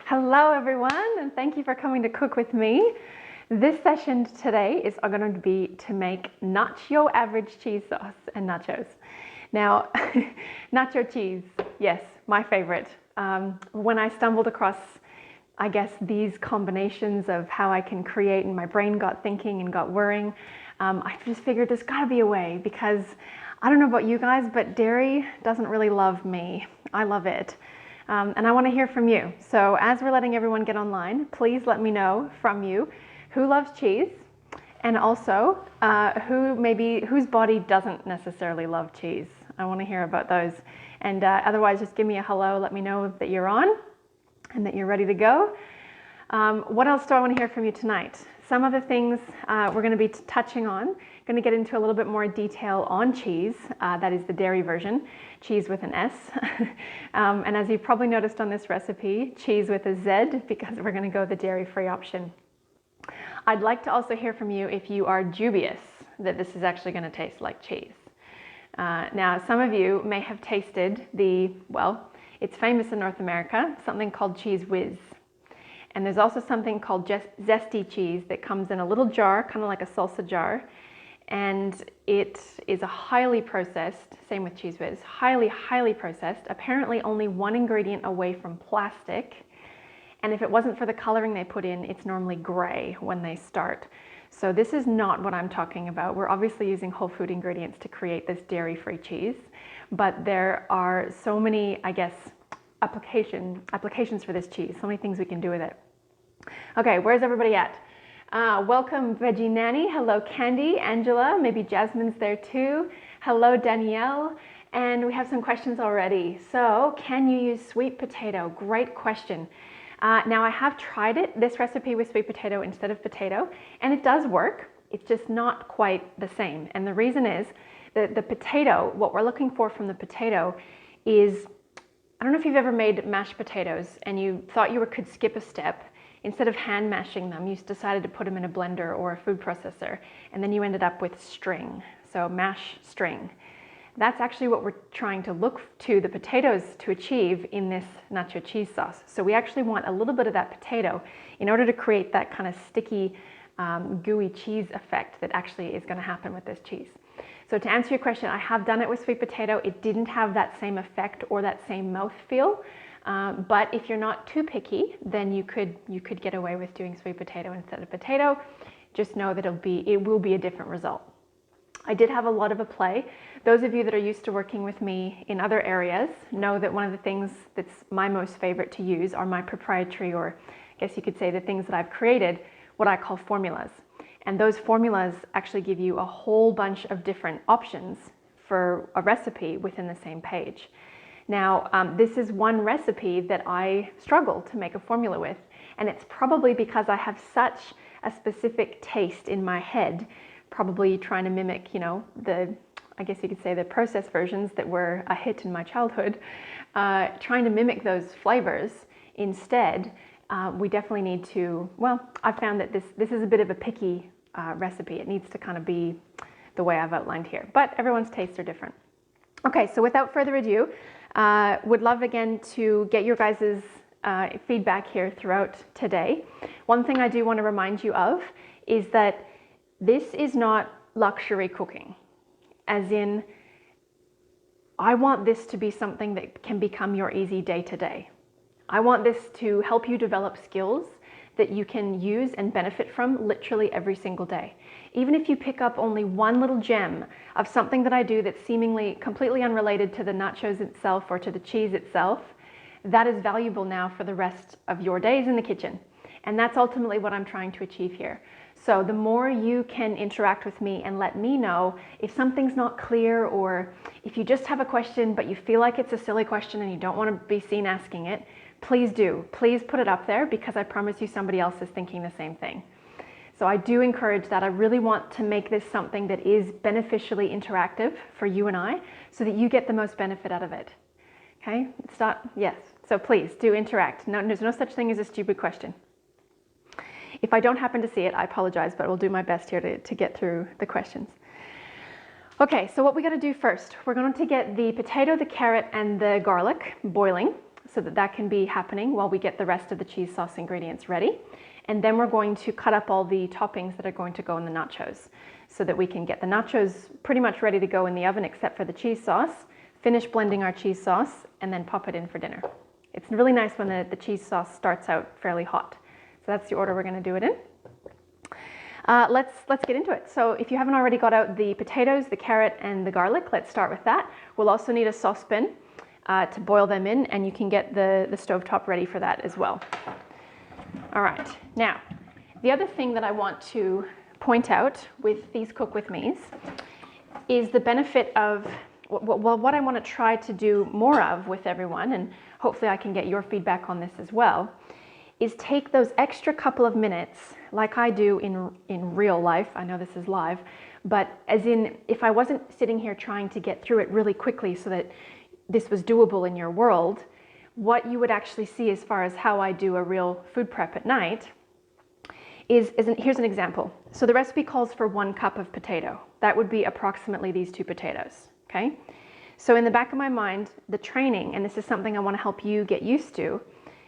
Hello everyone, and thank you for coming to cook with me. This session today is going to be to make Not-Cho average cheese sauce and nachos. Now, Not-Cho cheese, yes, my favorite. When I stumbled across, I guess, these combinations of how I can create, and my brain got thinking and got whirring, I just figured there's got to be a way, because I don't know about you guys, but dairy doesn't really love me. I love it. And I want to hear from you. So as we're letting everyone get online, please let me know from you who loves cheese, and also whose body doesn't necessarily love cheese. I want to hear about those. And otherwise, just give me a hello. Let me know that you're on and that you're ready to go. What else do I want to hear from you tonight? Some of the things we're going to be touching on. Going to get into a little bit more detail on cheese. That is the dairy version, cheese with an S. And as you've probably noticed on this recipe, cheese with a Z, because we're going to go the dairy-free option. I'd like to also hear from you if you are dubious that this is actually going to taste like cheese. Now, some of you may have tasted it's famous in North America, something called Cheese Whiz. And there's also something called zesty cheese that comes in a little jar, kind of like a salsa jar. And it is a highly processed, same with Cheese Whiz, highly processed, apparently only one ingredient away from plastic. And if it wasn't for the coloring they put in, it's normally gray when they start. So this is not what I'm talking about. We're obviously using whole food ingredients to create this dairy-free cheese, but there are so many, I guess, applications for this cheese, so many things we can do with it. Okay, where's everybody at? Welcome Veggie Nanny, hello Candy, Angela, maybe Jasmine's there too. Hello Danielle, and we have some questions already. So, can you use sweet potato? Great question. Now I have tried this recipe with sweet potato instead of potato, and it does work. It's just not quite the same. And the reason is that the potato, what we're looking for from the potato is, I don't know if you've ever made mashed potatoes and you thought you could skip a step. Instead of hand mashing them, you decided to put them in a blender or a food processor, and then you ended up with string, so mash string. That's actually what we're trying to look to the potatoes to achieve in this Not-Cho cheese sauce. So we actually want a little bit of that potato in order to create that kind of sticky, gooey cheese effect that actually is going to happen with this cheese. So to answer your question, I have done it with sweet potato. It didn't have that same effect or that same mouthfeel. But if you're not too picky, then you could get away with doing sweet potato instead of potato. Just know that it will be a different result. I did have a lot of a play. Those of you that are used to working with me in other areas know that one of the things that's my most favorite to use are my proprietary, or I guess you could say the things that I've created, what I call formulas. And those formulas actually give you a whole bunch of different options for a recipe within the same page. Now, this is one recipe that I struggle to make a formula with, and it's probably because I have such a specific taste in my head, probably trying to mimic, I guess you could say the processed versions that were a hit in my childhood, trying to mimic those flavors. Instead, we definitely need to, I've found that this is a bit of a picky recipe. It needs to kind of be the way I've outlined here, but everyone's tastes are different. Okay, so without further ado, would love again to get your guys' feedback here throughout today. One thing I do want to remind you of is that this is not luxury cooking, as in, I want this to be something that can become your easy day-to-day. I want this to help you develop skills that you can use and benefit from literally every single day. Even if you pick up only one little gem of something that I do that's seemingly completely unrelated to the nachos itself or to the cheese itself, that is valuable now for the rest of your days in the kitchen. And that's ultimately what I'm trying to achieve here. So the more you can interact with me and let me know if something's not clear, or if you just have a question but you feel like it's a silly question and you don't want to be seen asking it, please do. Please put it up there, because I promise you somebody else is thinking the same thing. So I do encourage that. I really want to make this something that is beneficially interactive for you and I, so that you get the most benefit out of it. Okay, yes. So please do interact. No, there's no such thing as a stupid question. If I don't happen to see it, I apologize, but I'll do my best here to get through the questions. Okay, so what we got to do first, we're going to get the potato, the carrot, and the garlic boiling. so that that can be happening while we get the rest of the cheese sauce ingredients ready. And then we're going to cut up all the toppings that are going to go in the nachos so that we can get the nachos pretty much ready to go in the oven except for the cheese sauce, finish blending our cheese sauce, and then pop it in for dinner. It's really nice when the cheese sauce starts out fairly hot. So that's the order we're going to do it in. Let's get into it. So if you haven't already got out the potatoes, the carrot, and the garlic, let's start with that. We'll also need a saucepan to boil them in, and you can get the stovetop ready for that as well. All right, now, the other thing that I want to point out with these Cook With Me's is the benefit of, well, what I want to try to do more of with everyone, and hopefully I can get your feedback on this as well, is take those extra couple of minutes, like I do in real life. I know this is live, but as in, if I wasn't sitting here trying to get through it really quickly so that this was doable in your world, what you would actually see as far as how I do a real food prep at night here's an example. So the recipe calls for 1 cup of potato. That would be approximately these 2 potatoes, okay? So in the back of my mind, the training, and this is something I want to help you get used to,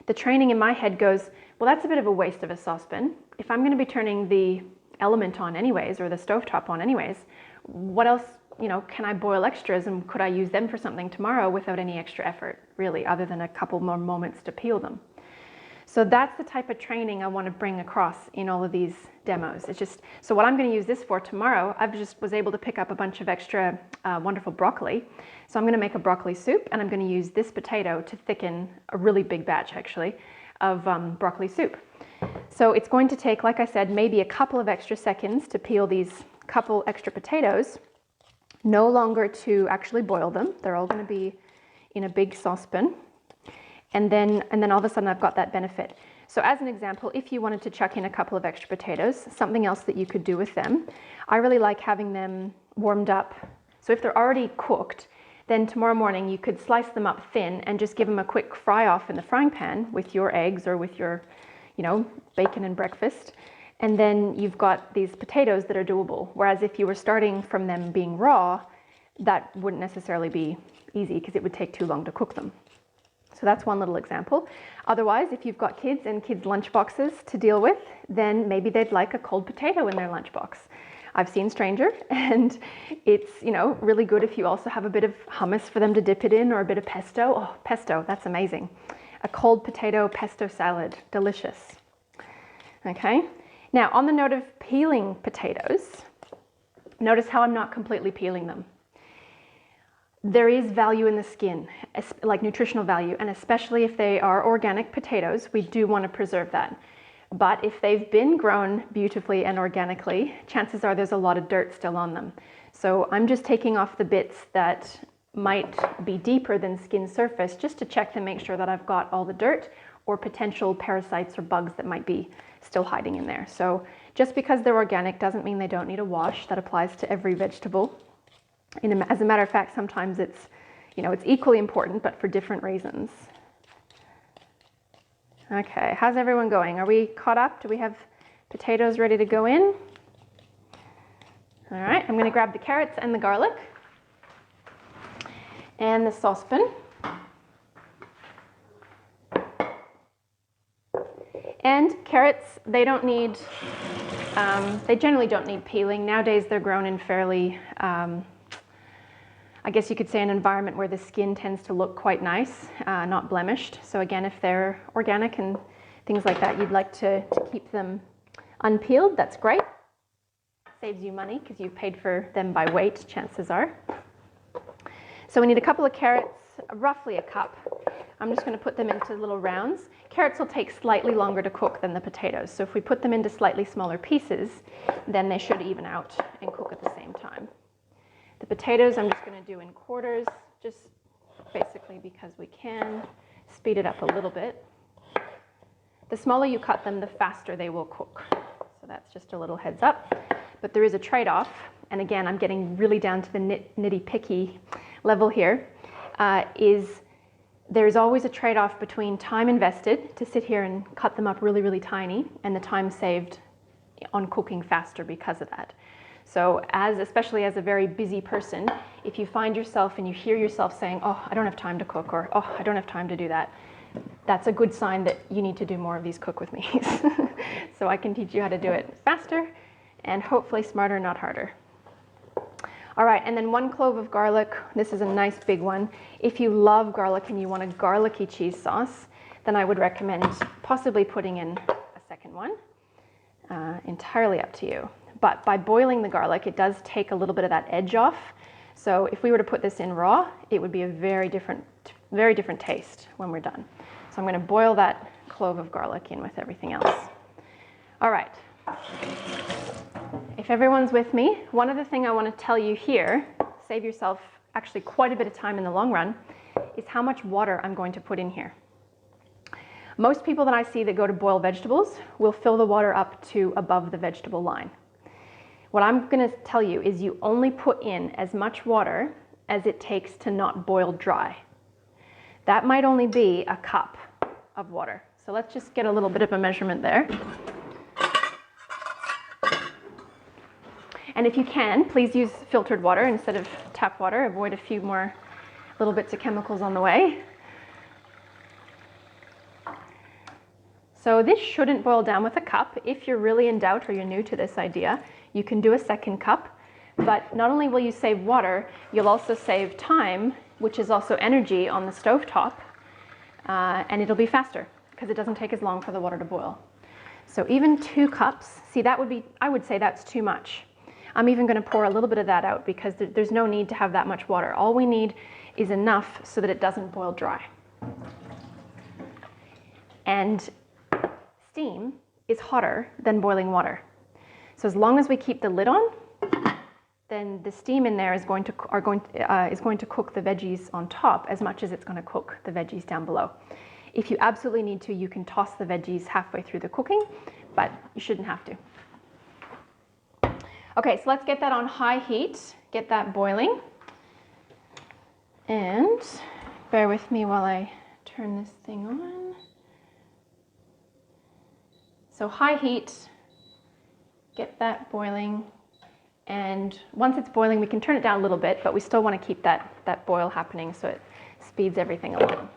the training in my head goes, well, that's a bit of a waste of a saucepan. If I'm going to be turning the element on anyways, or the stovetop on anyways, what else, can I boil extras, and could I use them for something tomorrow without any extra effort, really, other than a couple more moments to peel them? So that's the type of training I want to bring across in all of these demos. It's just, so what I'm going to use this for tomorrow, I've just was able to pick up a bunch of extra wonderful broccoli. So I'm going to make a broccoli soup, and I'm going to use this potato to thicken a really big batch, actually, of broccoli soup. So it's going to take, like I said, maybe a couple of extra seconds to peel these couple extra potatoes, no longer to actually boil them. They're all going to be in a big saucepan. And then all of a sudden I've got that benefit. So as an example, if you wanted to chuck in a couple of extra potatoes, something else that you could do with them, I really like having them warmed up. So if they're already cooked, then tomorrow morning you could slice them up thin and just give them a quick fry off in the frying pan with your eggs or with your, bacon and breakfast. And then you've got these potatoes that are doable. Whereas if you were starting from them being raw, that wouldn't necessarily be easy because it would take too long to cook them. So that's one little example. Otherwise, if you've got kids and kids' lunch boxes to deal with, then maybe they'd like a cold potato in their lunchbox. I've seen Stranger, and it's, really good if you also have a bit of hummus for them to dip it in, or a bit of pesto. Oh, pesto, that's amazing. A cold potato pesto salad, delicious. Okay, now on the note of peeling potatoes, notice how I'm not completely peeling them. There is value in the skin, like nutritional value, and especially if they are organic potatoes, we do want to preserve that. But if they've been grown beautifully and organically, chances are there's a lot of dirt still on them. So I'm just taking off the bits that might be deeper than skin surface, just to check to make sure that I've got all the dirt or potential parasites or bugs that might be still hiding in there. So just because they're organic doesn't mean they don't need a wash. That applies to every vegetable. As a matter of fact, sometimes it's equally important, but for different reasons. Okay, how's everyone going? Are we caught up? Do we have potatoes ready to go in? All right, I'm going to grab the carrots and the garlic and the saucepan. And carrots, they generally don't need peeling. Nowadays they're grown in fairly, I guess you could say, an environment where the skin tends to look quite nice, not blemished. So again, if they're organic and things like that, you'd like to keep them unpeeled, that's great. Saves you money because you've paid for them by weight, chances are. So we need a couple of carrots, roughly a cup. I'm just going to put them into little rounds. Carrots will take slightly longer to cook than the potatoes. So if we put them into slightly smaller pieces, then they should even out and cook at the same time. The potatoes I'm just going to do in quarters, just basically because we can speed it up a little bit. The smaller you cut them, the faster they will cook. So that's just a little heads up. But there is a trade-off, and again, I'm getting really down to the nitty-picky level here, there's always a trade-off between time invested to sit here and cut them up really, really tiny, and the time saved on cooking faster because of that. So especially as a very busy person, if you find yourself and you hear yourself saying, oh, I don't have time to cook, or oh, I don't have time to do that, that's a good sign that you need to do more of these cook with me's. So I can teach you how to do it faster and hopefully smarter, not harder. All right, and then 1 clove of garlic. This is a nice big one. If you love garlic and you want a garlicky cheese sauce, then I would recommend possibly putting in a second one. Entirely up to you. But by boiling the garlic, it does take a little bit of that edge off. So if we were to put this in raw, it would be a very different taste when we're done. So I'm going to boil that clove of garlic in with everything else. All right. If everyone's with me, one other thing I want to tell you here, save yourself actually quite a bit of time in the long run, is how much water I'm going to put in here. Most people that I see that go to boil vegetables will fill the water up to above the vegetable line. What I'm going to tell you is you only put in as much water as it takes to not boil dry. That might only be a cup of water. So let's just get a little bit of a measurement there. And if you can, please use filtered water instead of tap water. Avoid a few more little bits of chemicals on the way. So this shouldn't boil down with a cup. If you're really in doubt or you're new to this idea, you can do a second cup. But not only will you save water, you'll also save time, which is also energy on the stovetop, and it'll be faster because it doesn't take as long for the water to boil. So even 2 cups, see that would be, I would say that's too much. I'm even going to pour a little bit of that out because there's no need to have that much water. All we need is enough so that it doesn't boil dry. And steam is hotter than boiling water. So as long as we keep the lid on, then the steam in there is going to cook the veggies on top as much as it's going to cook the veggies down below. If you absolutely need to, you can toss the veggies halfway through the cooking, but you shouldn't have to. Okay, so let's get that on high heat, get that boiling. And bear with me while I turn this thing on. So high heat, get that boiling. And once it's boiling, we can turn it down a little bit, but we still want to keep that boil happening so it speeds everything along.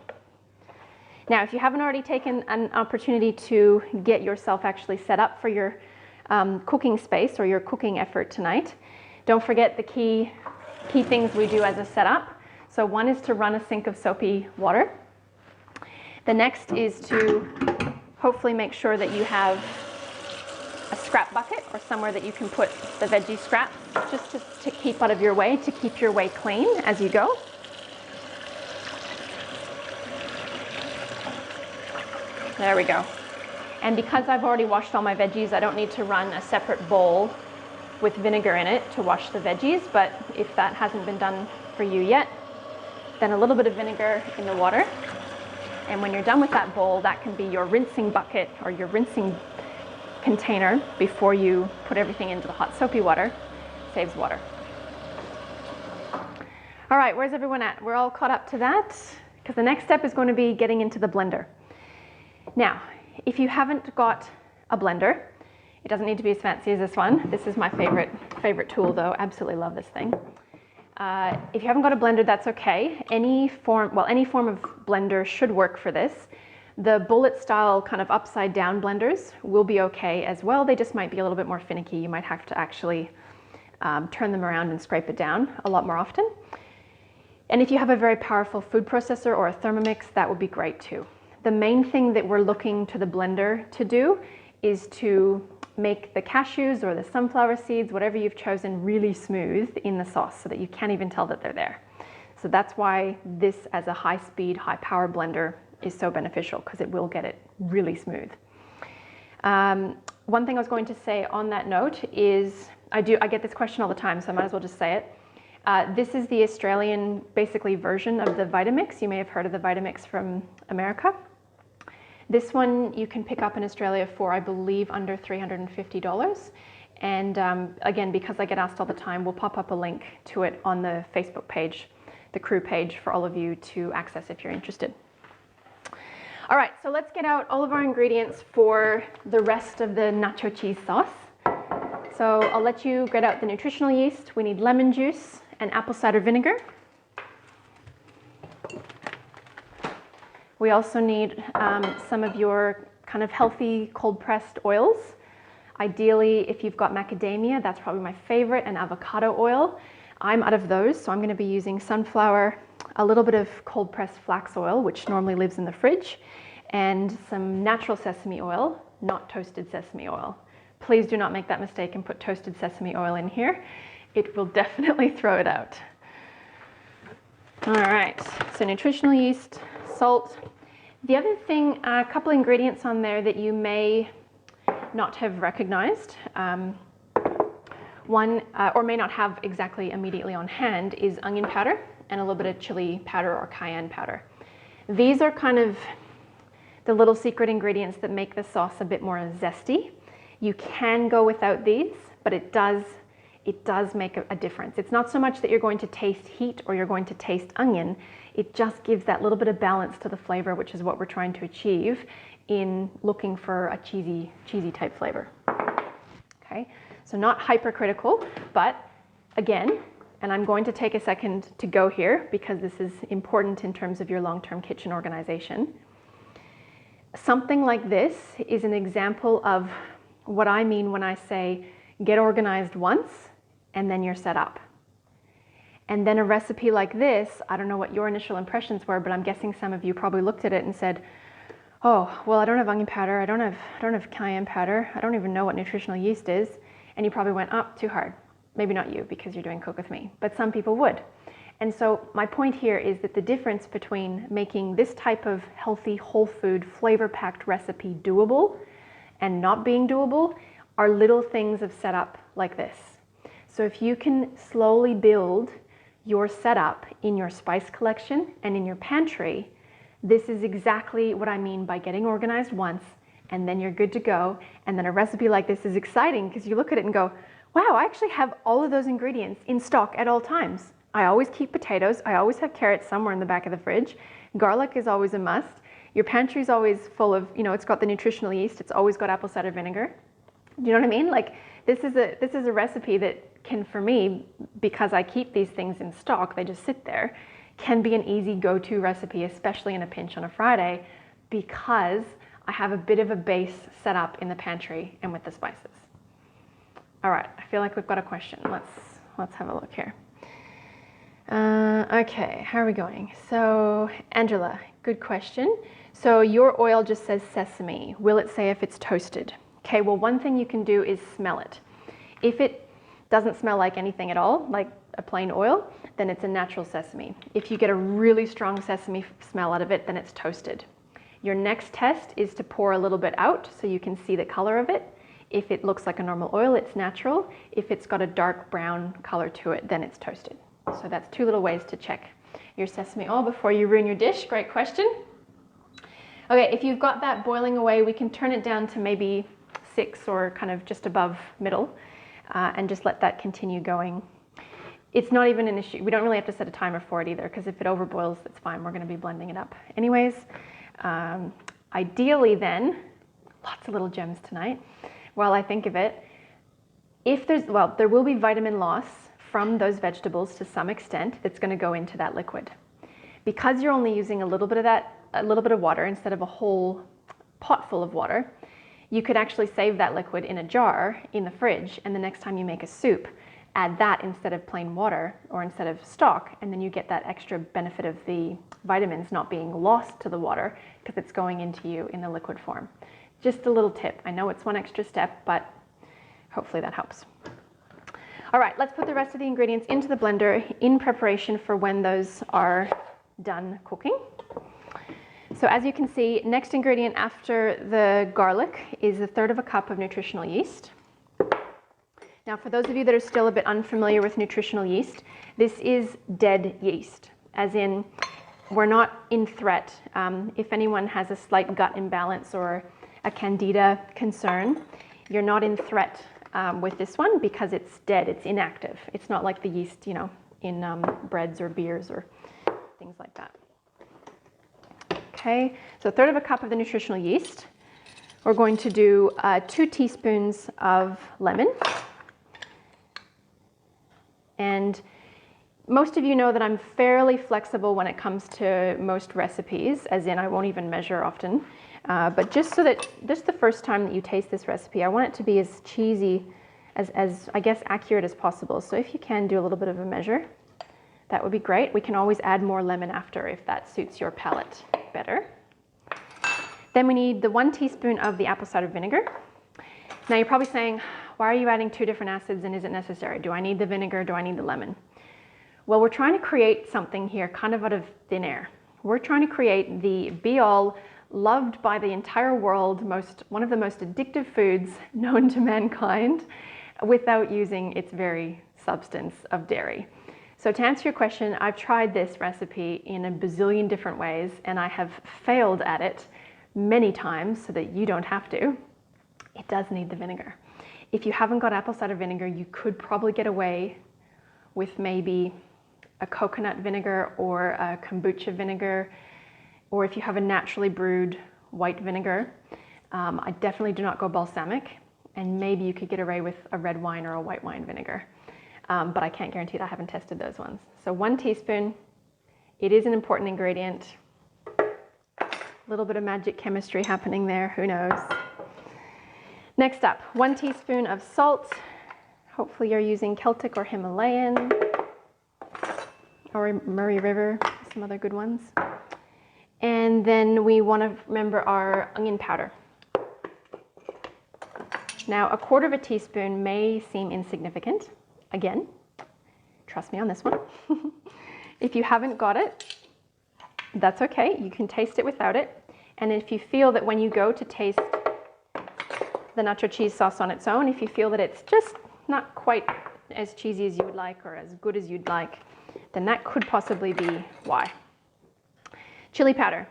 Now, if you haven't already taken an opportunity to get yourself actually set up for your cooking space or your cooking effort tonight, don't forget the key things we do as a setup. So one is to run a sink of soapy water. The next is to hopefully make sure that you have a scrap bucket or somewhere that you can put the veggie scraps just to keep out of your way, to keep your way clean as you go. There we go. And because I've already washed all my veggies, I don't need to run a separate bowl with vinegar in it to wash the veggies, but if that hasn't been done for you yet, then a little bit of vinegar in the water. And when you're done with that bowl, that can be your rinsing bucket or your rinsing container before you put everything into the hot soapy water. Saves water. All right, where's everyone at? We're all caught up to that because the next step is going to be getting into the blender. Now, if you haven't got a blender, it doesn't need to be as fancy as this one. This is my favorite tool though. Absolutely love this thing. If you haven't got a blender, that's okay. Any form of blender should work for this. The bullet style kind of upside down blenders will be okay as well. They just might be a little bit more finicky. You might have to actually turn them around and scrape it down a lot more often. And if you have a very powerful food processor or a Thermomix, that would be great too. The main thing that we're looking to the blender to do is to make the cashews or the sunflower seeds, whatever you've chosen, really smooth in the sauce so that you can't even tell that they're there. So that's why this as a high-speed, high-power blender is so beneficial, because it will get it really smooth. One thing I was going to say on that note is, I get this question all the time, so I might as well just say it. This is the Australian, basically, version of the Vitamix. You may have heard of the Vitamix from America. This one you can pick up in Australia for, I believe, under $350. And again, because I get asked all the time, we'll pop up a link to it on the Facebook page, the crew page, for all of you to access if you're interested. All right, so let's get out all of our ingredients for the rest of the Not-Cho cheese sauce. So I'll let you get out the nutritional yeast. We need lemon juice and apple cider vinegar. We also need some of your kind of healthy cold pressed oils. Ideally, if you've got macadamia, that's probably my favorite, and avocado oil. I'm out of those, so I'm going to be using sunflower, a little bit of cold pressed flax oil, which normally lives in the fridge, and some natural sesame oil, not toasted sesame oil. Please do not make that mistake and put toasted sesame oil in here. It will definitely throw it out. All right, so nutritional yeast, salt. The other thing, a couple ingredients on there that you may not have recognized, one, or may not have exactly immediately on hand, is onion powder and a little bit of chili powder or cayenne powder. These are kind of the little secret ingredients that make the sauce a bit more zesty. You can go without these, but it does make a difference. It's not so much that you're going to taste heat or you're going to taste onion. It just gives that little bit of balance to the flavor, which is what we're trying to achieve in looking for a cheesy type flavor. Okay, so not hypercritical, but again, and I'm going to take a second to go here because this is important in terms of your long-term kitchen organization. Something like this is an example of what I mean when I say get organized once and then you're set up. And then a recipe like this, I don't know what your initial impressions were, but I'm guessing some of you probably looked at it and said, oh, well, I don't have onion powder, I don't have cayenne powder, I don't even know what nutritional yeast is, and you probably went, oh, too hard. Maybe not you because you're doing Cook With Me, but some people would. And so my point here is that the difference between making this type of healthy, whole food, flavor-packed recipe doable and not being doable are little things of setup like this. So if you can slowly build your setup in your spice collection and in your pantry, this is exactly what I mean by getting organized once and then you're good to go. And then a recipe like this is exciting because you look at it and go, wow, I actually have all of those ingredients in stock at all times. I always keep potatoes. I always have carrots somewhere in the back of the fridge. Garlic is always a must. Your pantry is always full of, it's got the nutritional yeast. It's always got apple cider vinegar. Do you know what I mean? Like this is a recipe that can, for me, because I keep these things in stock, they just sit there, can be an easy go-to recipe, especially in a pinch on a Friday, because I have a bit of a base set up in the pantry and with the spices. All right, I feel like we've got a question. Let's have a look here. Okay, how are we going? So, Angela, good question. So your oil just says sesame. Will it say if it's toasted? Okay, well, one thing you can do is smell it. If it doesn't smell like anything at all, like a plain oil, then it's a natural sesame. If you get a really strong sesame smell out of it, then it's toasted. Your next test is to pour a little bit out so you can see the color of it. If it looks like a normal oil, it's natural. If it's got a dark brown color to it, then it's toasted. So that's two little ways to check your sesame oil before you ruin your dish. Great question. Okay, if you've got that boiling away, we can turn it down to maybe 6 or kind of just above middle and just let that continue going. It's not even an issue. We don't really have to set a timer for it either because if it overboils, that's fine. We're going to be blending it up anyways. Ideally then, lots of little gems tonight. While I think of it, there will be vitamin loss from those vegetables to some extent that's going to go into that liquid. Because you're only using a little bit of water instead of a whole pot full of water, you could actually save that liquid in a jar in the fridge, and the next time you make a soup, add that instead of plain water or instead of stock, and then you get that extra benefit of the vitamins not being lost to the water because it's going into you in the liquid form. Just a little tip. I know it's one extra step, but hopefully that helps. All right, let's put the rest of the ingredients into the blender in preparation for when those are done cooking. So as you can see, next ingredient after the garlic is 1/3 cup of nutritional yeast. Now, for those of you that are still a bit unfamiliar with nutritional yeast, this is dead yeast, as in we're not in threat. If anyone has a slight gut imbalance or a candida concern, you're not in threat with this one because it's dead, it's inactive. It's not like the yeast, in breads or beers or things like that. Okay, so 1/3 cup of the nutritional yeast. We're going to do 2 teaspoons of lemon. And most of you know that I'm fairly flexible when it comes to most recipes, as in I won't even measure often. But just so that just the first time that you taste this recipe, I want it to be as cheesy, as I guess accurate as possible. So if you can do a little bit of a measure, that would be great. We can always add more lemon after if that suits your palate better. Then we need the 1 teaspoon of the apple cider vinegar. Now you're probably saying, why are you adding 2 different acids and is it necessary? Do I need the vinegar? Do I need the lemon? Well, we're trying to create something here kind of out of thin air. We're trying to create the be-all, loved by the entire world, one of the most addictive foods known to mankind without using its very substance of dairy. So to answer your question, I've tried this recipe in a bazillion different ways and I have failed at it many times so that you don't have to. It does need the vinegar. If you haven't got apple cider vinegar, you could probably get away with maybe a coconut vinegar or a kombucha vinegar, or if you have a naturally brewed white vinegar. I definitely do not go balsamic, and maybe you could get away with a red wine or a white wine vinegar, but I can't guarantee that. I haven't tested those ones. So 1 teaspoon, it is an important ingredient. A little bit of magic chemistry happening there, who knows. Next up, 1 teaspoon of salt. Hopefully you're using Celtic or Himalayan, or Murray River, some other good ones. And then we want to remember our onion powder. Now, 1/4 teaspoon may seem insignificant. Again, trust me on this one. If you haven't got it, that's okay. You can taste it without it. And if you feel that when you go to taste the nacho cheese sauce on its own, if you feel that it's just not quite as cheesy as you would like or as good as you'd like, then that could possibly be why. Chili powder.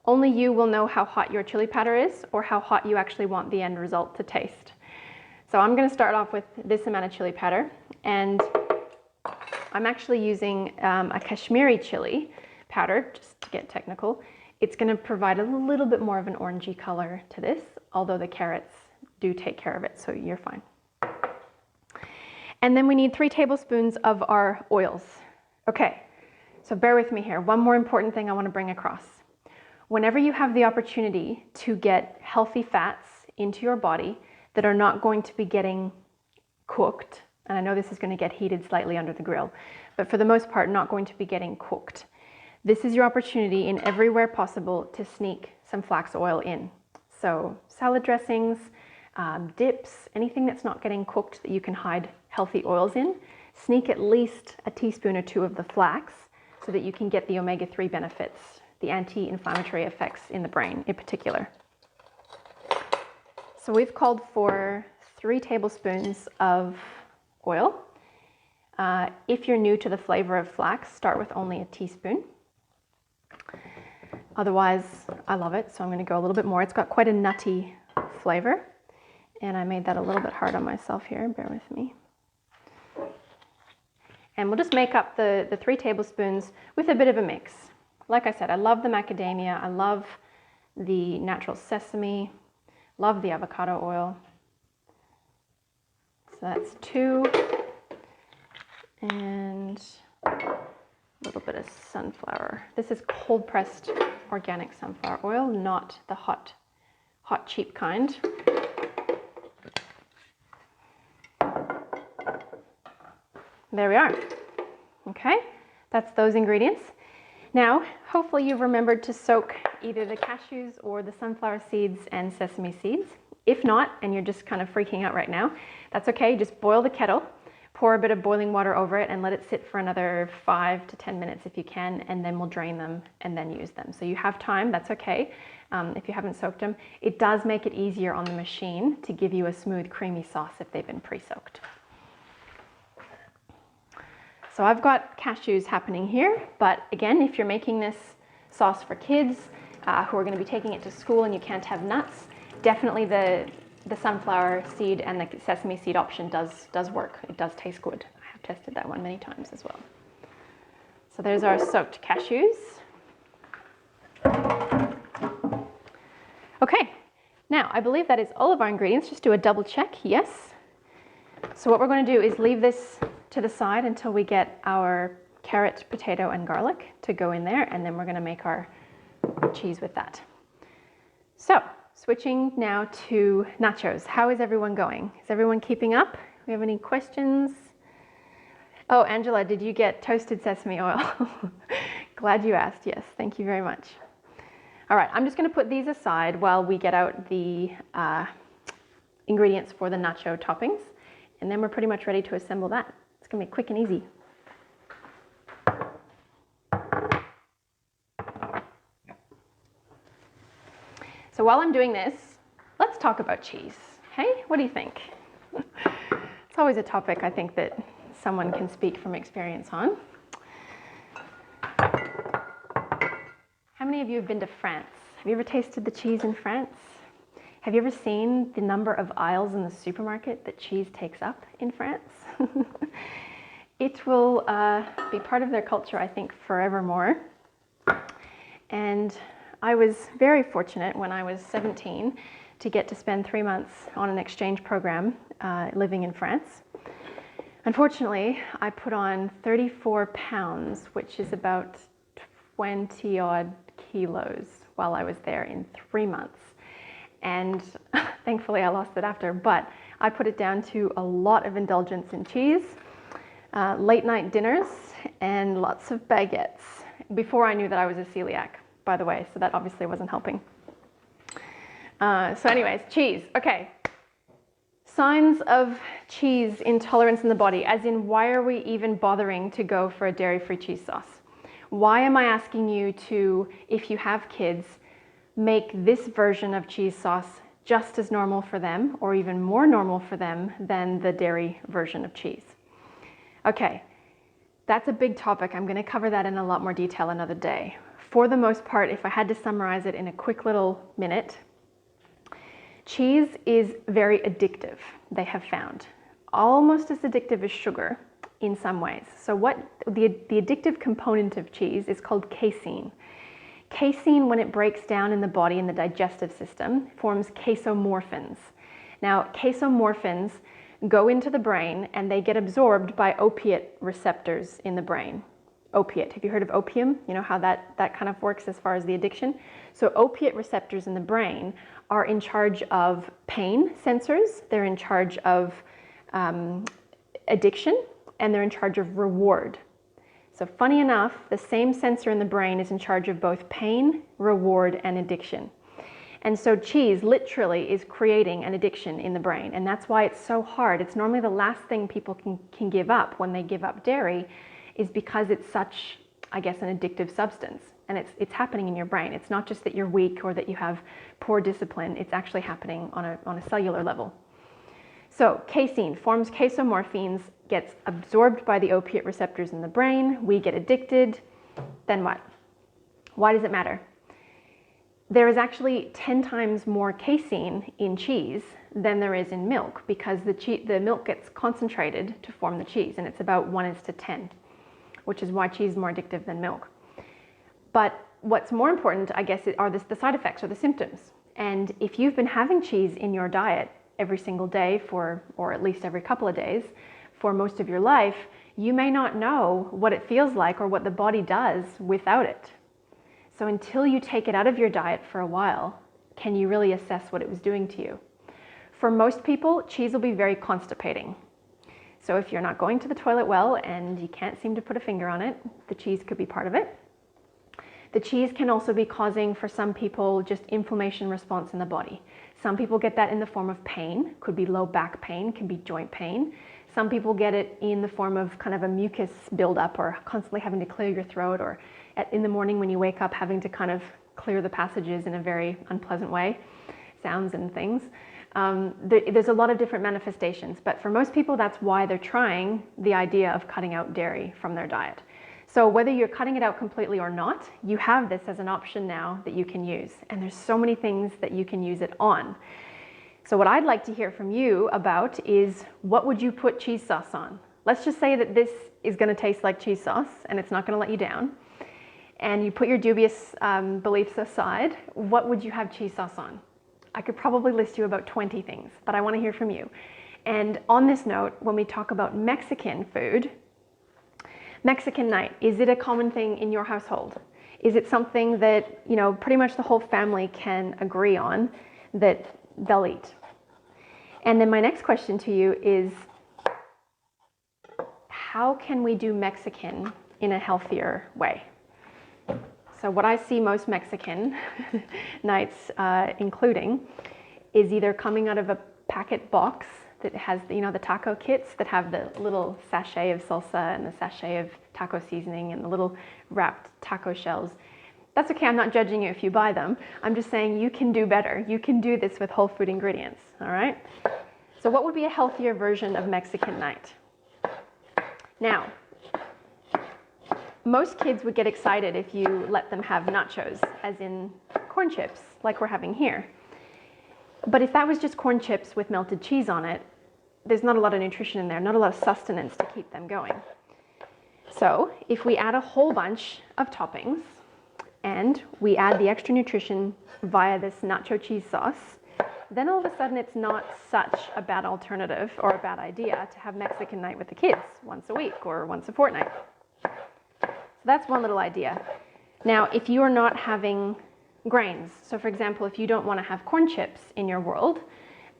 Only you will know how hot your chili powder is or how hot you actually want the end result to taste. So I'm going to start off with this amount of chili powder, and I'm actually using a Kashmiri chili powder, just to get technical. It's going to provide a little bit more of an orangey color to this, although the carrots do take care of it, so you're fine. And then we need 3 tablespoons of our oils. Okay, so bear with me here. One more important thing I want to bring across. Whenever you have the opportunity to get healthy fats into your body that are not going to be getting cooked, and I know this is going to get heated slightly under the grill, but for the most part not going to be getting cooked, this is your opportunity in everywhere possible to sneak some flax oil in. So salad dressings, dips, anything that's not getting cooked that you can hide healthy oils in, sneak at least a teaspoon or 2 of the flax so that you can get the omega-3 benefits, the anti-inflammatory effects in the brain in particular. So we've called for 3 tablespoons of oil. If you're new to the flavor of flax, start with only a teaspoon. Otherwise, I love it, so I'm going to go a little bit more. It's got quite a nutty flavor, and I made that a little bit hard on myself here. Bear with me. And we'll just make up the 3 tablespoons with a bit of a mix. Like I said, I love the macadamia, I love the natural sesame, love the avocado oil. So that's 2, and a little bit of sunflower. This is cold pressed organic sunflower oil, not the hot cheap kind. There we are. Okay, that's those ingredients. Now, hopefully you've remembered to soak either the cashews or the sunflower seeds and sesame seeds. If not, and you're just kind of freaking out right now, that's okay. Just boil the kettle, pour a bit of boiling water over it, and let it sit for another 5 to 10 minutes if you can, and then we'll drain them and then use them. So you have time, that's okay. If you haven't soaked them, it does make it easier on the machine to give you a smooth, creamy sauce if they've been pre-soaked. So I've got cashews happening here, but again, if you're making this sauce for kids who are going to be taking it to school and you can't have nuts, definitely the sunflower seed and the sesame seed option does work. It does taste good. I have tested that one many times as well. So there's our soaked cashews. Okay, now I believe that is all of our ingredients. Just do a double check, yes. So what we're going to do is leave this to the side until we get our carrot, potato, and garlic to go in there, and then we're gonna make our cheese with that. So, switching now to nachos. How is everyone going? Is everyone keeping up? Do we have any questions? Oh, Angela, did you get toasted sesame oil? Glad you asked. Yes, thank you very much. All right, I'm just going to put these aside while we get out the ingredients for the nacho toppings, and then we're pretty much ready to assemble that. It's going to be quick and easy. So while I'm doing this, let's talk about cheese. Hey, what do you think? It's always a topic I think that someone can speak from experience on. How many of you have been to France? Have you ever tasted the cheese in France? Have you ever seen the number of aisles in the supermarket that cheese takes up in France? It will be part of their culture, I think, forevermore. And I was very fortunate when I was 17 to get to spend 3 months on an exchange program living in France. Unfortunately, I put on 34 pounds, which is about 20 odd kilos while I was there in 3 months. And thankfully I lost it after, but I put it down to a lot of indulgence in cheese, late night dinners, and lots of baguettes before I knew that I was a celiac, by the way, so that obviously wasn't helping. So anyways, cheese. Okay. Signs of cheese intolerance in the body, as in why are we even bothering to go for a dairy-free cheese sauce? Why am I asking you to, if you have kids, make this version of cheese sauce just as normal for them or even more normal for them than the dairy version of cheese? Okay, that's a big topic. I'm going to cover that in a lot more detail another day. For the most part, if I had to summarize it in a quick little minute, cheese is very addictive, they have found. Almost as addictive as sugar in some ways. So what the addictive component of cheese is called casein. Casein, when it breaks down in the body in the digestive system, forms casomorphins. Now, casomorphins go into the brain and they get absorbed by opiate receptors in the brain. Opiate, have you heard of opium? You know how that kind of works as far as the addiction? So opiate receptors in the brain are in charge of pain sensors, they're in charge of addiction, and they're in charge of reward. So funny enough, the same sensor in the brain is in charge of both pain, reward, and addiction. And so cheese literally is creating an addiction in the brain, and that's why it's so hard. It's normally the last thing people can give up when they give up dairy, is because it's such, I guess, an addictive substance. And it's happening in your brain. It's not just that you're weak or that you have poor discipline, it's actually happening on a cellular level. So casein forms casomorphins, gets absorbed by the opiate receptors in the brain, we get addicted, then what? Why does it matter? There is actually 10 times more casein in cheese than there is in milk, because the milk gets concentrated to form the cheese, and it's about 1:10, which is why cheese is more addictive than milk. But what's more important, I guess, are the side effects or the symptoms. And if you've been having cheese in your diet every single day or at least every couple of days for most of your life, you may not know what it feels like or what the body does without it. So until you take it out of your diet for a while, can you really assess what it was doing to you? For most people, cheese will be very constipating. So if you're not going to the toilet well and you can't seem to put a finger on it, the cheese could be part of it. The cheese can also be causing, for some people, just inflammation response in the body. Some people get that in the form of pain, could be low back pain, can be joint pain. Some people get it in the form of kind of a mucus buildup or constantly having to clear your throat, or in the morning when you wake up having to kind of clear the passages in a very unpleasant way, sounds and things. There's a lot of different manifestations, but for most people that's why they're trying the idea of cutting out dairy from their diet. So whether you're cutting it out completely or not, you have this as an option now that you can use. And there's so many things that you can use it on. So what I'd like to hear from you about is, what would you put cheese sauce on? Let's just say that this is going to taste like cheese sauce and it's not going to let you down. And you put your dubious beliefs aside, what would you have cheese sauce on? I could probably list you about 20 things, but I want to hear from you. And on this note, when we talk about Mexican food, Mexican night, is it a common thing in your household? Is it something that, pretty much the whole family can agree on that they'll eat? And then my next question to you is, how can we do Mexican in a healthier way? So what I see most Mexican nights including is either coming out of a packet box that has, the taco kits that have the little sachet of salsa and the sachet of taco seasoning and the little wrapped taco shells. That's okay, I'm not judging you if you buy them. I'm just saying you can do better. You can do this with whole food ingredients, all right? So what would be a healthier version of Mexican night? Now, most kids would get excited if you let them have nachos, as in corn chips, like we're having here. But if that was just corn chips with melted cheese on it, there's not a lot of nutrition in there, not a lot of sustenance to keep them going. So if we add a whole bunch of toppings and we add the extra nutrition via this Not-Cho cheese sauce, then all of a sudden it's not such a bad alternative or a bad idea to have Mexican night with the kids once a week or once a fortnight. So that's one little idea. Now, if you are not having grains, so for example, if you don't want to have corn chips in your world,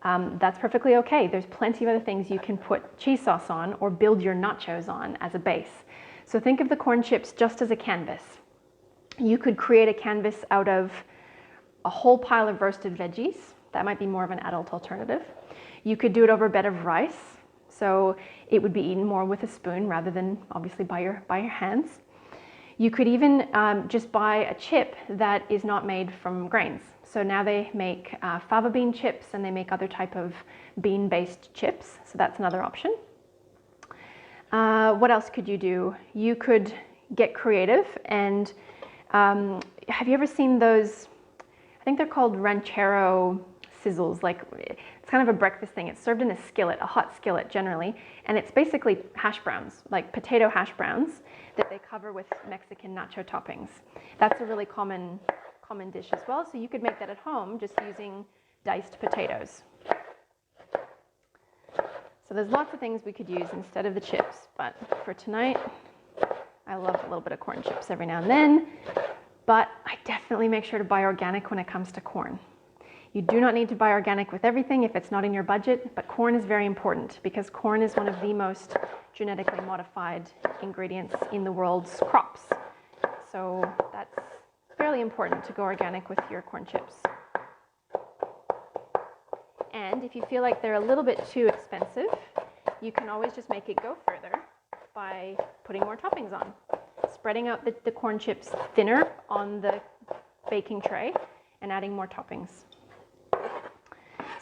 that's perfectly okay. There's plenty of other things you can put cheese sauce on or build your nachos on as a base. So think of the corn chips just as a canvas. You could create a canvas out of a whole pile of roasted veggies. That might be more of an adult alternative. You could do it over a bed of rice, so it would be eaten more with a spoon rather than obviously by your hands. You could even just buy a chip that is not made from grains. So now they make fava bean chips and they make other type of bean-based chips. So that's another option. What else could you do? You could get creative and have you ever seen those, I think they're called ranchero sizzles, like it's kind of a breakfast thing. It's served in a skillet, a hot skillet generally, and it's basically hash browns, like potato hash browns that they cover with Mexican Not-Cho toppings. That's a really common dish as well, so you could make that at home just using diced potatoes. So there's lots of things we could use instead of the chips, but for tonight, I love a little bit of corn chips every now and then, but I definitely make sure to buy organic when it comes to corn. You do not need to buy organic with everything if it's not in your budget, but corn is very important because corn is one of the most genetically modified ingredients in the world's crops. So that's fairly important to go organic with your corn chips. And if you feel like they're a little bit too expensive, you can always just make it go further by putting more toppings on. Spreading out the corn chips thinner on the baking tray and adding more toppings.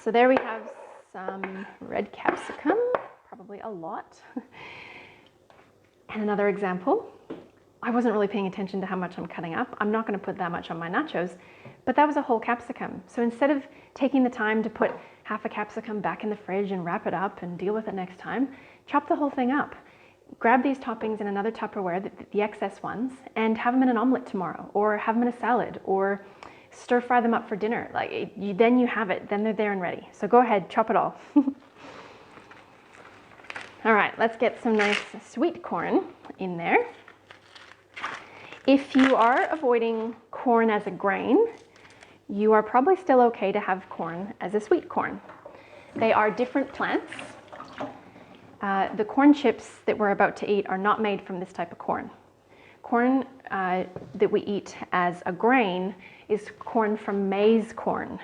So there we have some red capsicum, probably a lot. And another example, I wasn't really paying attention to how much I'm cutting up. I'm not going to put that much on my nachos, but that was a whole capsicum. So instead of taking the time to put half a capsicum back in the fridge and wrap it up and deal with it next time, chop the whole thing up. Grab these toppings in another Tupperware, the excess ones, and have them in an omelet tomorrow, or have them in a salad, or stir fry them up for dinner. Then you have it, then they're there and ready. So go ahead, chop it all. All right, let's get some nice sweet corn in there. If you are avoiding corn as a grain, you are probably still okay to have corn as a sweet corn. They are different plants. The corn chips that we're about to eat are not made from this type of corn. Corn that we eat as a grain is corn from maize corn.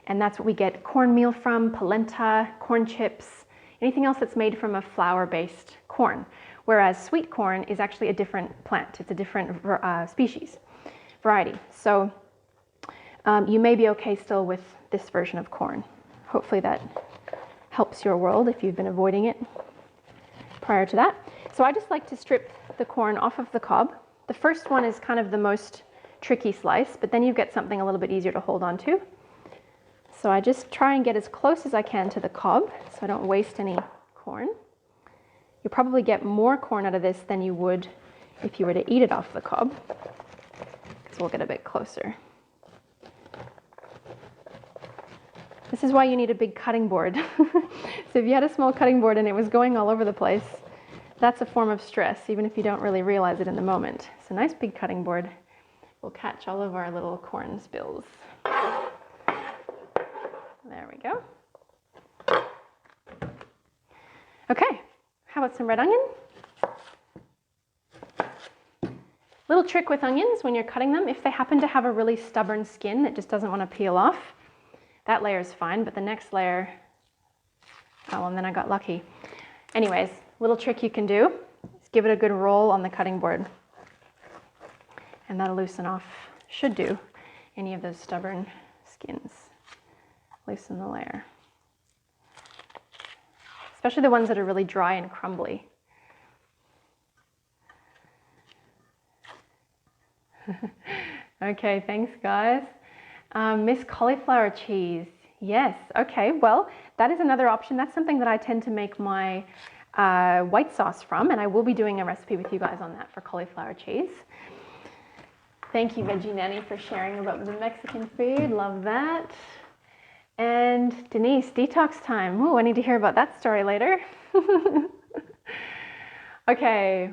And that's what we get cornmeal from, polenta, corn chips, anything else that's made from a flour-based corn. Whereas sweet corn is actually a different plant. It's a different species, variety. So you may be okay still with this version of corn. Hopefully that helps your world if you've been avoiding it prior to that. So I just like to strip the corn off of the cob. The first one is kind of the most tricky slice, but then you get something a little bit easier to hold on to. So I just try and get as close as I can to the cob so I don't waste any corn. You'll probably get more corn out of this than you would if you were to eat it off the cob. So we'll get a bit closer. This is why you need a big cutting board. So if you had a small cutting board and it was going all over the place, That's a form of stress, even if you don't really realize it in the moment. So nice big cutting board will catch all of our little corn spills. There we go. Okay, how about some red onion? Little trick with onions when you're cutting them, if they happen to have a really stubborn skin that just doesn't want to peel off, that layer is fine, but the next layer, oh, and then I got lucky. Anyways, little trick you can do is give it a good roll on the cutting board. And that'll loosen off, should do, any of those stubborn skins. Loosen the layer. Especially the ones that are really dry and crumbly. Okay, thanks guys. Miss Cauliflower cheese. Yes, okay, well, that is another option. That's something that I tend to make my white sauce from, and I will be doing a recipe with you guys on that for cauliflower cheese. Thank you, Veggie Nanny, for sharing about the Mexican food. Love that. And Denise, detox time. Ooh, I need to hear about that story later. Okay,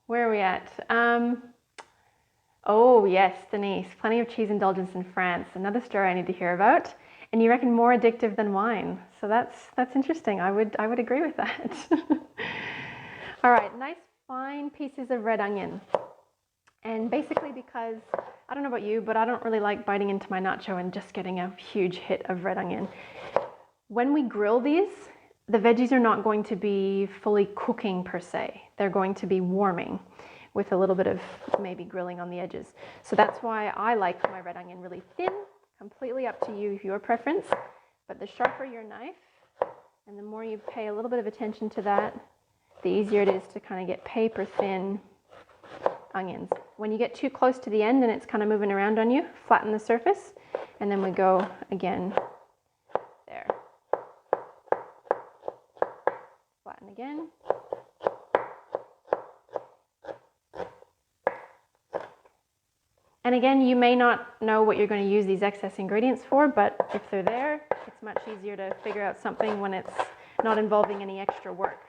where are we at? Oh yes, Denise, plenty of cheese indulgence in France. Another story I need to hear about. And you reckon more addictive than wine. So that's interesting. I would agree with that. All right, nice fine pieces of red onion. And basically because, I don't know about you, but I don't really like biting into my Not-Cho and just getting a huge hit of red onion. When we grill these, the veggies are not going to be fully cooking per se. They're going to be warming with a little bit of maybe grilling on the edges. So that's why I like my red onion really thin, completely up to you, your preference. But the sharper your knife, and the more you pay a little bit of attention to that, the easier it is to kind of get paper thin onions. When you get too close to the end and it's kind of moving around on you, flatten the surface, and then we go again there. Flatten again. And again, you may not know what you're going to use these excess ingredients for, but if they're there, it's much easier to figure out something when it's not involving any extra work.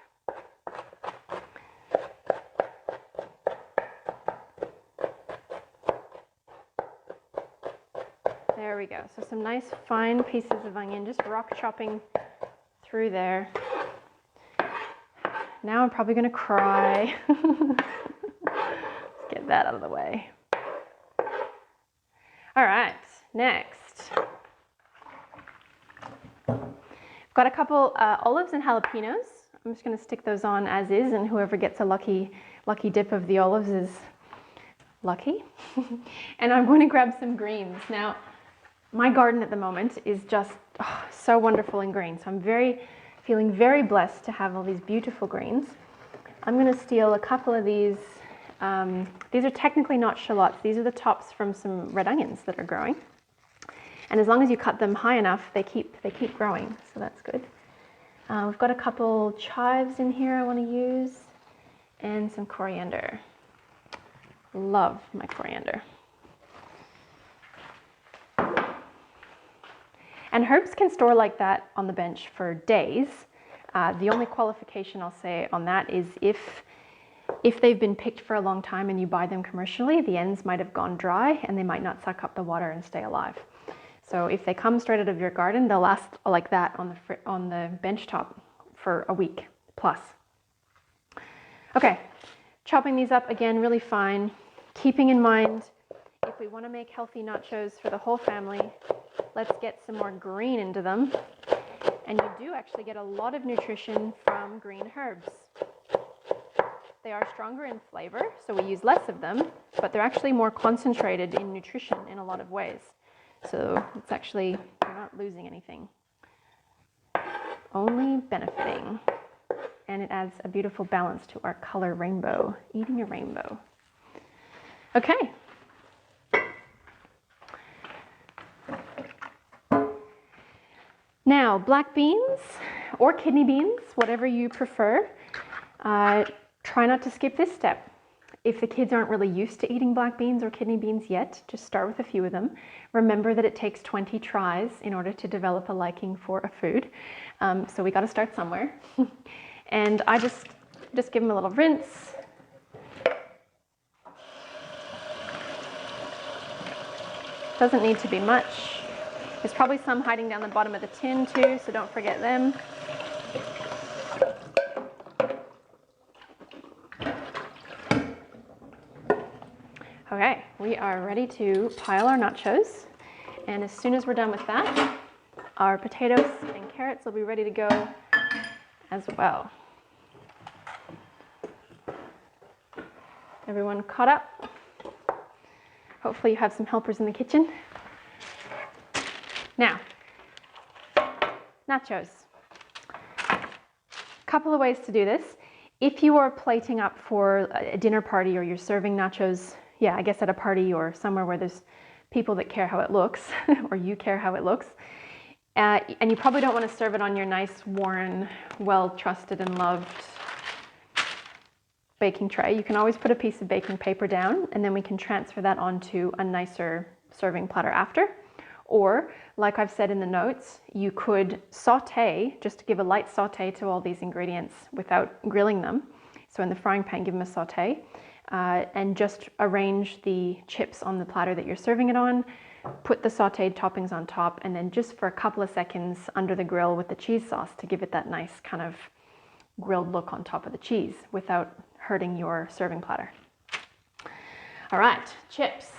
There we go. So some nice fine pieces of onion, just rock chopping through there. Now I'm probably going to cry. Let's get that out of the way. All right, next. I've got a couple olives and jalapenos. I'm just going to stick those on as is, and whoever gets a lucky dip of the olives is lucky. And I'm going to grab some greens. Now, my garden at the moment is just so wonderful in greens. So I'm feeling very blessed to have all these beautiful greens. I'm going to steal a couple of these. These are technically not shallots. These are the tops from some red onions that are growing. And as long as you cut them high enough, they keep growing. So that's good. We've got a couple chives in here I want to use, and some coriander. Love my coriander. And herbs can store like that on the bench for days. The only qualification I'll say on that is if they've been picked for a long time and you buy them commercially, the ends might have gone dry and they might not suck up the water and stay alive. So if they come straight out of your garden, they'll last like that on the bench top for a week plus. Okay, chopping these up again really fine, keeping in mind if we want to make healthy Not-Chos for the whole family, let's get some more green into them. And you do actually get a lot of nutrition from green herbs. They are stronger in flavor, so we use less of them, but they're actually more concentrated in nutrition in a lot of ways. So it's actually, you're not losing anything, only benefiting. And it adds a beautiful balance to our color rainbow, eating a rainbow. Okay. Now, black beans or kidney beans, whatever you prefer, try not to skip this step. If the kids aren't really used to eating black beans or kidney beans yet, just start with a few of them. Remember that it takes 20 tries in order to develop a liking for a food. So we got to start somewhere. And I just just give them a little rinse. Doesn't need to be much. There's probably some hiding down the bottom of the tin too, so don't forget them. Okay, we are ready to pile our nachos. And as soon as we're done with that, our potatoes and carrots will be ready to go as well. Everyone caught up? Hopefully you have some helpers in the kitchen. Now, nachos. A couple of ways to do this. If you are plating up for a dinner party or you're serving nachos, I guess at a party or somewhere where there's people that care how it looks, or you care how it looks, and you probably don't want to serve it on your nice, worn, well-trusted and loved baking tray. You can always put a piece of baking paper down, and then we can transfer that onto a nicer serving platter after. Or, like I've said in the notes, you could saute, just to give a light saute to all these ingredients without grilling them. So in the frying pan, give them a saute, and just arrange the chips on the platter that you're serving it on, put the sauteed toppings on top, and then just for a couple of seconds under the grill with the cheese sauce to give it that nice kind of grilled look on top of the cheese without hurting your serving platter. All right, chips.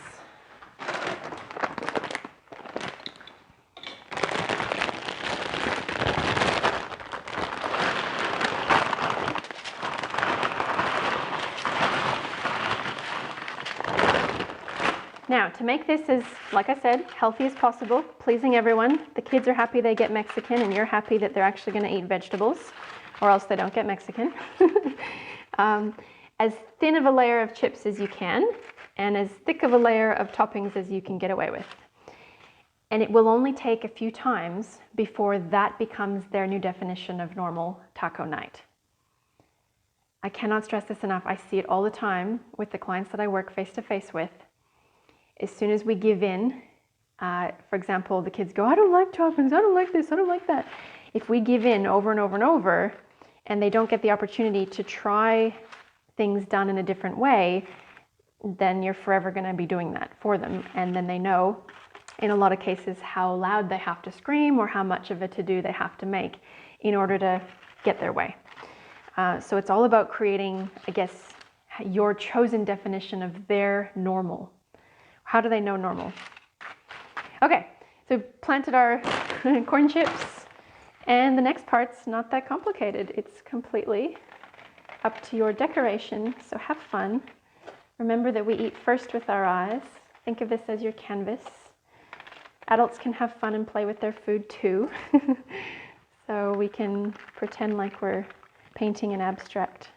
Now, to make this as, like I said, healthy as possible, pleasing everyone. The kids are happy they get Mexican, and you're happy that they're actually going to eat vegetables, or else they don't get Mexican. As thin of a layer of chips as you can, and as thick of a layer of toppings as you can get away with. And it will only take a few times before that becomes their new definition of normal taco night. I cannot stress this enough. I see it all the time with the clients that I work face-to-face with. As soon as we give in, for example, the kids go, I don't like toppings, I don't like this, I don't like that. If we give in over and over and over, and they don't get the opportunity to try things done in a different way, then you're forever going to be doing that for them. And then they know, in a lot of cases, how loud they have to scream or how much of a to-do they have to make in order to get their way. So it's all about creating, I guess, your chosen definition of their normal. How do they know normal? Okay, so planted our corn chips, and the next part's not that complicated. It's completely up to your decoration, so have fun. Remember that we eat first with our eyes. Think of this as your canvas. Adults can have fun and play with their food too. So we can pretend like we're painting an abstract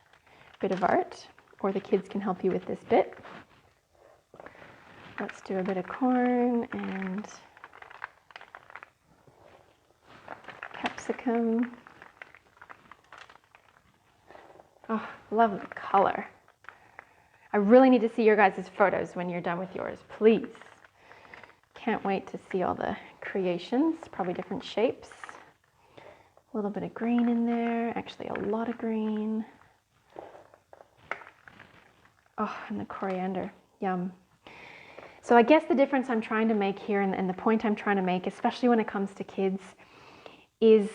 bit of art, or the kids can help you with this bit. Let's do a bit of corn and capsicum. Oh, love the color. I really need to see your guys' photos when you're done with yours, please. Can't wait to see all the creations, probably different shapes. A little bit of green in there, actually a lot of green. Oh, and the coriander, yum. So I guess the difference I'm trying to make here, and the point I'm trying to make, especially when it comes to kids, is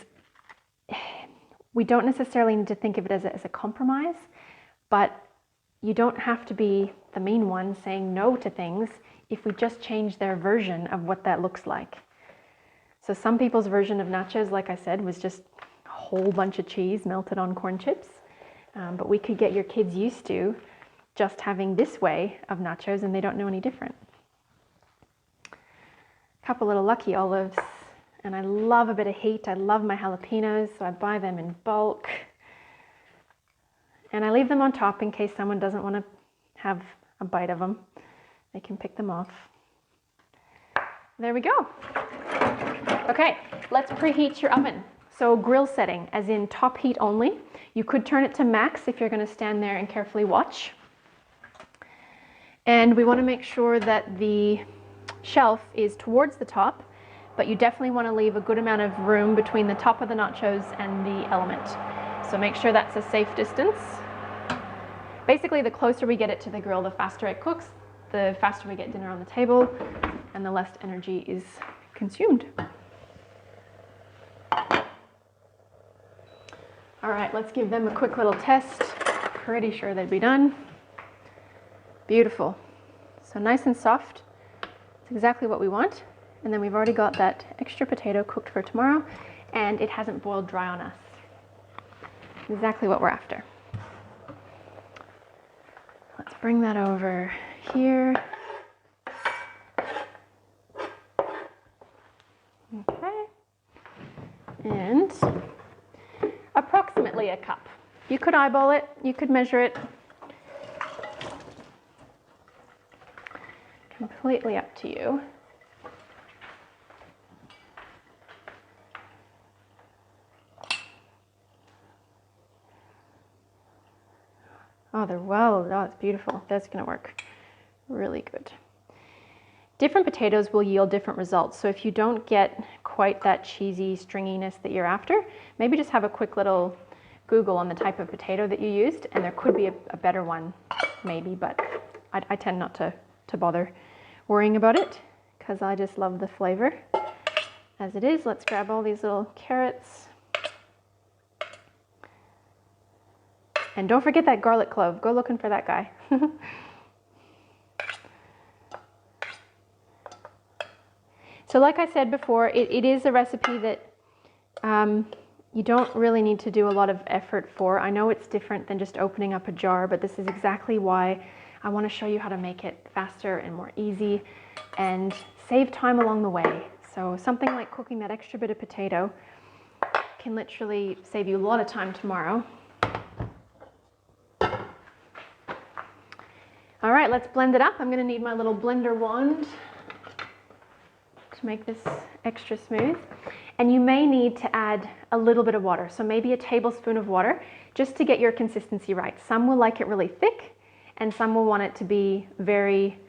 we don't necessarily need to think of it as a compromise, but you don't have to be the mean one saying no to things if we just change their version of what that looks like. So some people's version of nachos, like I said, was just a whole bunch of cheese melted on corn chips, but we could get your kids used to just having this way of nachos and they don't know any different. Couple little Lucky Olives, and I love a bit of heat. I love my jalapenos, so I buy them in bulk. And I leave them on top in case someone doesn't want to have a bite of them. They can pick them off. There we go. Okay, let's preheat your oven. So grill setting, as in top heat only. You could turn it to max if you're going to stand there and carefully watch. And we want to make sure that the shelf is towards the top, but you definitely want to leave a good amount of room between the top of the nachos and the element. So make sure that's a safe distance. Basically, the closer we get it to the grill, the faster it cooks, the faster we get dinner on the table, and the less energy is consumed. All right, let's give them a quick little test. Pretty sure they'd be done. Beautiful. So nice and soft. It's exactly what we want. And then we've already got that extra potato cooked for tomorrow, and it hasn't boiled dry on us. Exactly what we're after. Let's bring that over here. Okay. And approximately a cup. You could eyeball it, you could measure it. Completely up to you. Oh, they're well, oh, it's beautiful. That's gonna work really good. Different potatoes will yield different results. So if you don't get quite that cheesy stringiness that you're after, maybe just have a quick little Google on the type of potato that you used, and there could be a better one, maybe, but I tend not to bother worrying about it because I just love the flavor as it is. Let's grab all these little carrots. And don't forget that garlic clove. Go looking for that guy. So like I said before, it is a recipe that you don't really need to do a lot of effort for. I know it's different than just opening up a jar, but this is exactly why I want to show you how to make it faster and more easy and save time along the way. So something like cooking that extra bit of potato can literally save you a lot of time tomorrow. All right, let's blend it up. I'm gonna need my little blender wand to make this extra smooth. And you may need to add a little bit of water, so maybe a tablespoon of water, just to get your consistency right. Some will like it really thick, and some will want it to be very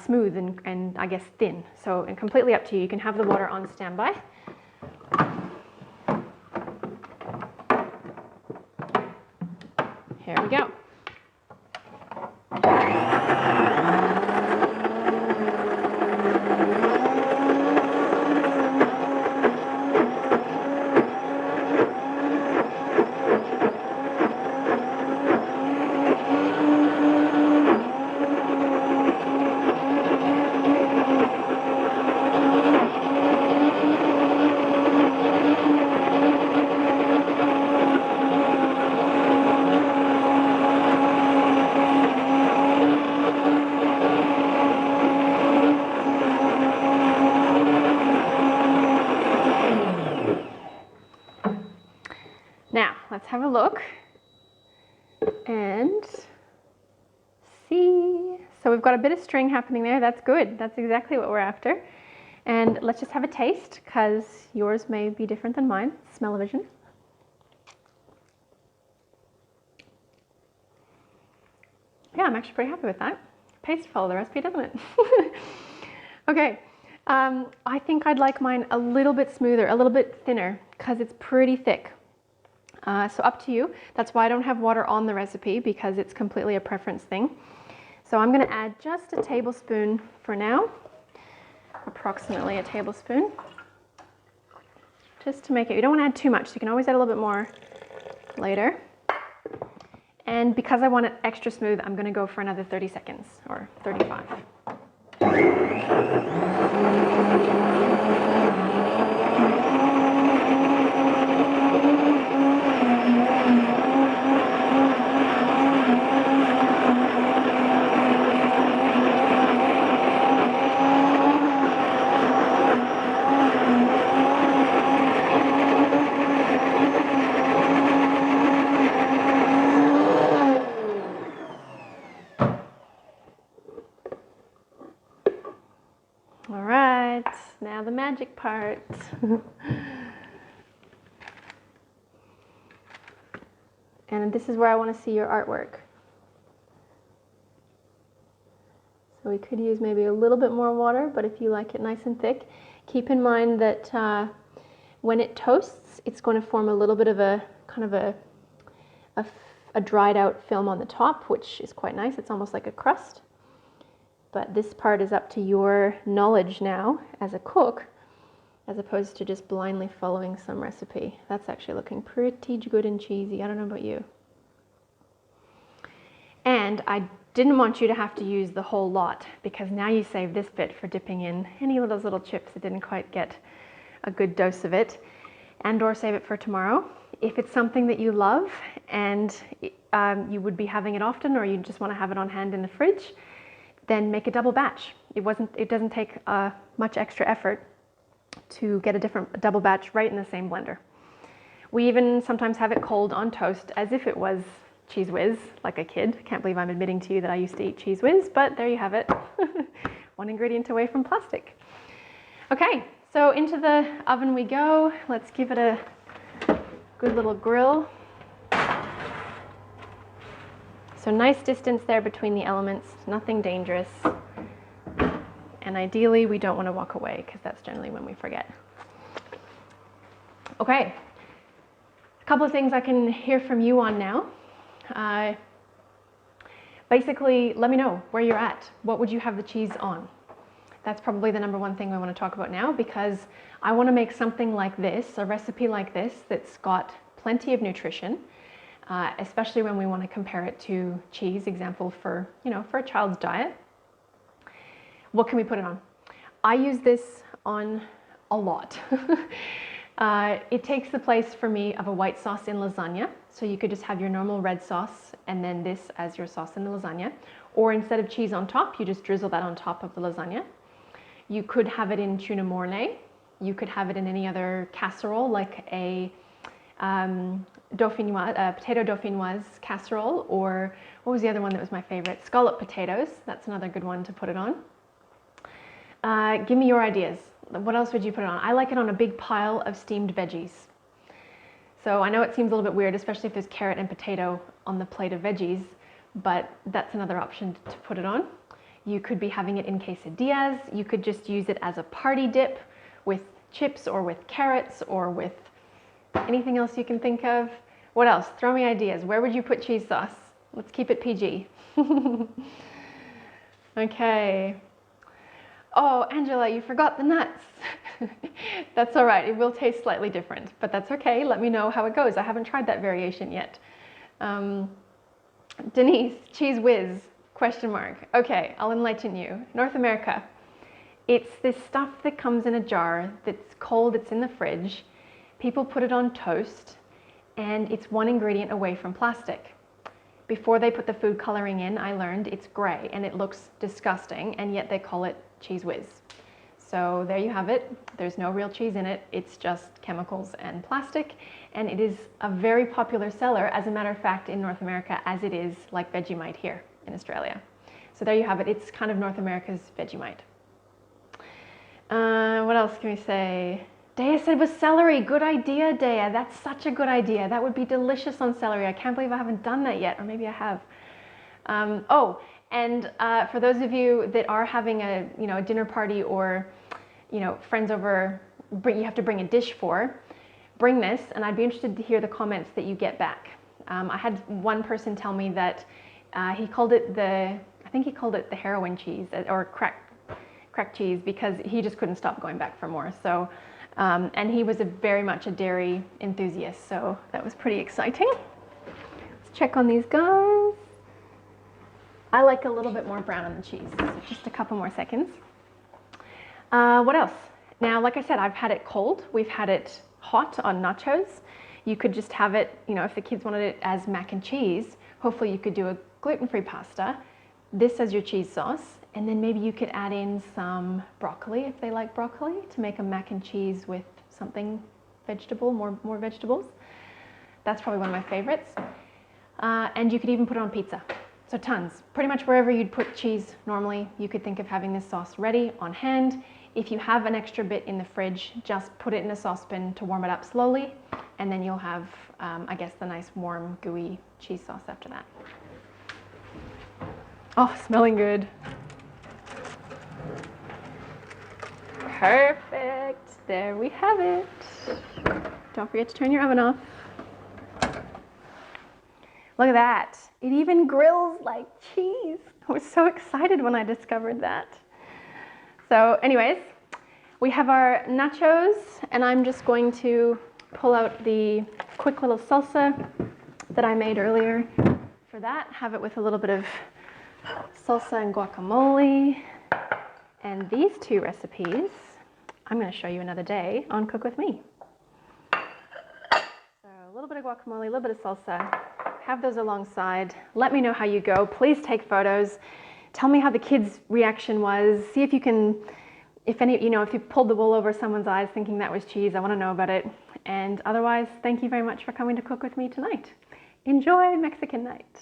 smooth and I guess thin. So and completely up to you. You can have the water on standby. Here we go. Now, let's have a look and see. So we've got a bit of string happening there. That's good. That's exactly what we're after. And let's just have a taste because yours may be different than mine. Smell-o-vision. Yeah, I'm actually pretty happy with that. Pays to follow the recipe, doesn't it? Okay. I think I'd like mine a little bit smoother, a little bit thinner because it's pretty thick. So up to you. That's why I don't have water on the recipe because it's completely a preference thing. So I'm going to add just a tablespoon for now, approximately a tablespoon, just to make it. You don't want to add too much, so you can always add a little bit more later. And because I want it extra smooth, I'm going to go for another 30 seconds or 35. All right, now the magic part. And this is where I want to see your artwork. So we could use maybe a little bit more water, but if you like it nice and thick, keep in mind that when it toasts, it's going to form a little bit of a kind of a a dried out film on the top, which is quite nice. It's almost like a crust. But this part is up to your knowledge now as a cook, as opposed to just blindly following some recipe. That's actually looking pretty good and cheesy. I don't know about you. And I didn't want you to have to use the whole lot, because now you save this bit for dipping in any of those little chips that didn't quite get a good dose of it, and or save it for tomorrow. If it's something that you love and you would be having it often, or you just want to have it on hand in the fridge, then make a double batch. It doesn't take much extra effort to get a double batch right in the same blender. We even sometimes have it cold on toast as if it was Cheese Whiz, like a kid. Can't believe I'm admitting to you that I used to eat Cheese Whiz, but there you have it. One ingredient away from plastic. Okay, so into the oven we go. Let's give it a good little grill. So nice distance there between the elements, nothing dangerous. And ideally we don't want to walk away, because that's generally when we forget. Okay, a couple of things I can hear from you on now. Basically, let me know where you're at. What would you have the cheese on? That's probably the number one thing I want to talk about now, because I want to make something like this, a recipe like this, that's got plenty of nutrition, especially when we want to compare it to cheese, example for a child's diet. What can we put it on? I use this on a lot. It takes the place for me of a white sauce in lasagna. So you could just have your normal red sauce and then this as your sauce in the lasagna. Or instead of cheese on top, you just drizzle that on top of the lasagna. You could have it in tuna mornay. You could have it in any other casserole, like a potato dauphinoise casserole, or what was the other one that was my favorite? Scallop potatoes. That's another good one to put it on. Give me your ideas. What else would you put it on? I like it on a big pile of steamed veggies. So I know it seems a little bit weird, especially if there's carrot and potato on the plate of veggies, but that's another option to put it on. You could be having it in quesadillas. You could just use it as a party dip with chips or with carrots or with anything else you can think of. What else? Throw me ideas. Where would you put cheese sauce? Let's keep it PG. Okay. Oh, Angela, you forgot the nuts. That's all right. It will taste slightly different, but that's okay. Let me know how it goes. I haven't tried that variation yet. Denise, Cheese Whiz, question mark. Okay, I'll enlighten you. North America. It's this stuff that comes in a jar that's cold, it's in the fridge. People put it on toast, and it's one ingredient away from plastic. Before they put the food coloring in, I learned it's gray and it looks disgusting, and yet they call it Cheese Whiz. So there you have it. There's no real cheese in it. It's just chemicals and plastic, and it is a very popular seller, as a matter of fact, in North America, as it is like Vegemite here in Australia. So there you have it. It's kind of North America's Vegemite. What else can we say? Dea said with celery. Good idea, Dea. That's such a good idea. That would be delicious on celery. I can't believe I haven't done that yet, or maybe I have. And for those of you that are having a dinner party, or friends over, you have to bring a dish for, bring this, and I'd be interested to hear the comments that you get back. I had one person tell me that he called it the heroin cheese, or crack cheese, because he just couldn't stop going back for more. So, and he was very much a dairy enthusiast, so that was pretty exciting. Let's check on these guys. I like a little bit more brown on the cheese, so just a couple more seconds. What else? Now, like I said, I've had it cold. We've had it hot on nachos. You could just have it, if the kids wanted it as mac and cheese, hopefully you could do a gluten-free pasta, this as your cheese sauce, and then maybe you could add in some broccoli if they like broccoli, to make a mac and cheese with something vegetable, more vegetables. That's probably one of my favorites. And you could even put it on pizza. So tons. Pretty much wherever you'd put cheese normally, you could think of having this sauce ready on hand. If you have an extra bit in the fridge, just put it in a saucepan to warm it up slowly, and then you'll have, I guess, the nice warm, gooey cheese sauce after that. Oh, smelling good. Perfect. There we have it. Don't forget to turn your oven off. Look at that. It even grills like cheese. I was so excited when I discovered that. So anyways, we have our nachos, and I'm just going to pull out the quick little salsa that I made earlier. For that, have it with a little bit of salsa and guacamole. And these two recipes, I'm going to show you another day on Cook With Me. So a little bit of guacamole, a little bit of salsa. Have those alongside. Let me know how you go. Please take photos. Tell me how the kids' reaction was. See if you can, if you pulled the wool over someone's eyes thinking that was cheese. I want to know about it. And otherwise, thank you very much for coming to Cook With Me tonight. Enjoy Mexican night.